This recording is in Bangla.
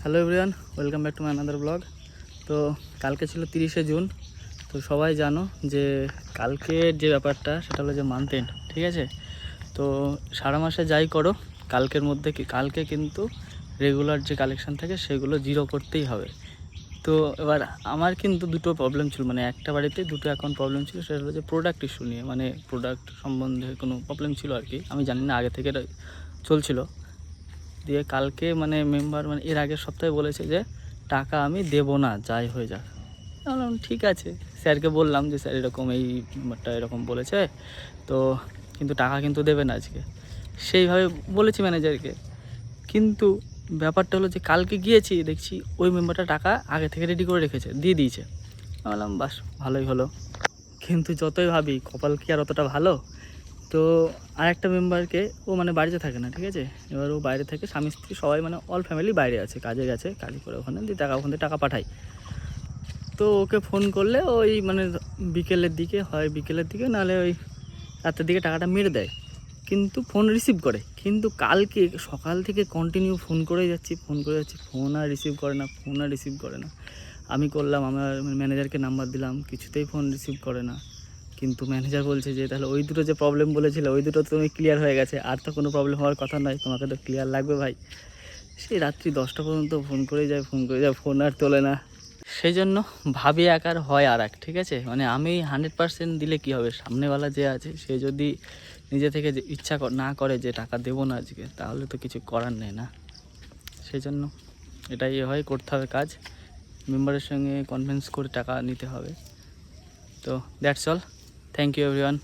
Hello everyone, welcome back to my another blog. তো কালকে ছিল 30শে জুন। তো সবাই জানো যে কালকে যে ব্যাপারটা সেটা হলো যে মান্থ এন্ড, ঠিক আছে। তো সারা মাসে যাই করো, কালকে কিন্তু রেগুলার যে কালেকশান থাকে সেগুলো জিরো করতেই হবে। তো এবার আমার কিন্তু দুটো প্রবলেম ছিল, মানে একটা বাড়িতে দুটো অ্যাকাউন্ট প্রবলেম ছিল। সেটা হলো যে প্রোডাক্ট ইস্যু নিয়ে, মানে প্রোডাক্ট সম্বন্ধে কোনো প্রবলেম ছিল আর কি, আমি জানি না, আগে থেকে এটা চলছিল। দিয়ে কালকে মানে মেম্বার মানে এর আগের সপ্তাহে বলেছে যে টাকা আমি দেবো না, যাই হয়ে যাক। বললাম ঠিক আছে, স্যারকে বললাম যে স্যার এরকম এই মেম্বারটা এরকম বলেছে, তো কিন্তু টাকা কিন্তু দেবে না আজকে, সেইভাবে বলেছি ম্যানেজারকে। কিন্তু ব্যাপারটা হলো যে কালকে গিয়েছি, দেখছি ওই মেম্বারটা টাকা আগে থেকে রেডি করে রেখেছে, দিয়ে দিয়েছে। বললাম বাস, ভালোই হলো। কিন্তু যতই ভাবি কপাল কি আর অতটা ভালো। তো আরেকটা মেম্বারকে, ও মানে বাড়িতে থাকে না, ঠিক আছে। এবার ও বাইরে থেকে, স্বামী স্ত্রী সবাই মানে অল ফ্যামিলি বাইরে আছে, কাজে গেছে, কাজ করে ওখানে, দিয়ে ওখান থেকে টাকা পাঠায়। তো ওকে ফোন করলে ওই মানে বিকেলের দিকে নাহলে ওই রাতের দিকে টাকাটা মেরে দেয়, কিন্তু ফোন রিসিভ করে। কিন্তু কালকে সকাল থেকে কন্টিনিউ ফোন করে যাচ্ছি, ফোন আর রিসিভ করে না। আমি করলাম, আমার ম্যানেজারকে নাম্বার দিলাম, কিছুতেই ফোন রিসিভ করে না। কিন্তু ম্যানেজার বলছে যে তাহলে ওই দুটো যে প্রবলেম বলেছিল ওই দুটো তুমি ক্লিয়ার হয়ে গেছে, আর তো কোনো প্রবলেম হওয়ার কথা নয়, তোমাকে তো ক্লিয়ার লাগবে ভাই। সেই রাত্রি 10টা পর্যন্ত ফোন করে যায়, ফোন আর তোলে না। সেই জন্য ভাবি একার হয় আর এক, ঠিক আছে। মানে আমি 100% দিলে কি হবে, সামনেওয়ালা যে আছে সে যদি নিজে থেকে যে ইচ্ছা না করে যে টাকা দেবো না আজকে, তাহলে তো কিছু করার নেই না। সেই জন্য এটাই হয়, করতে হবে কাজ, মেম্বারের সঙ্গে কনভিন্স করে টাকা নিতে হবে। তো that's all, thank you everyone.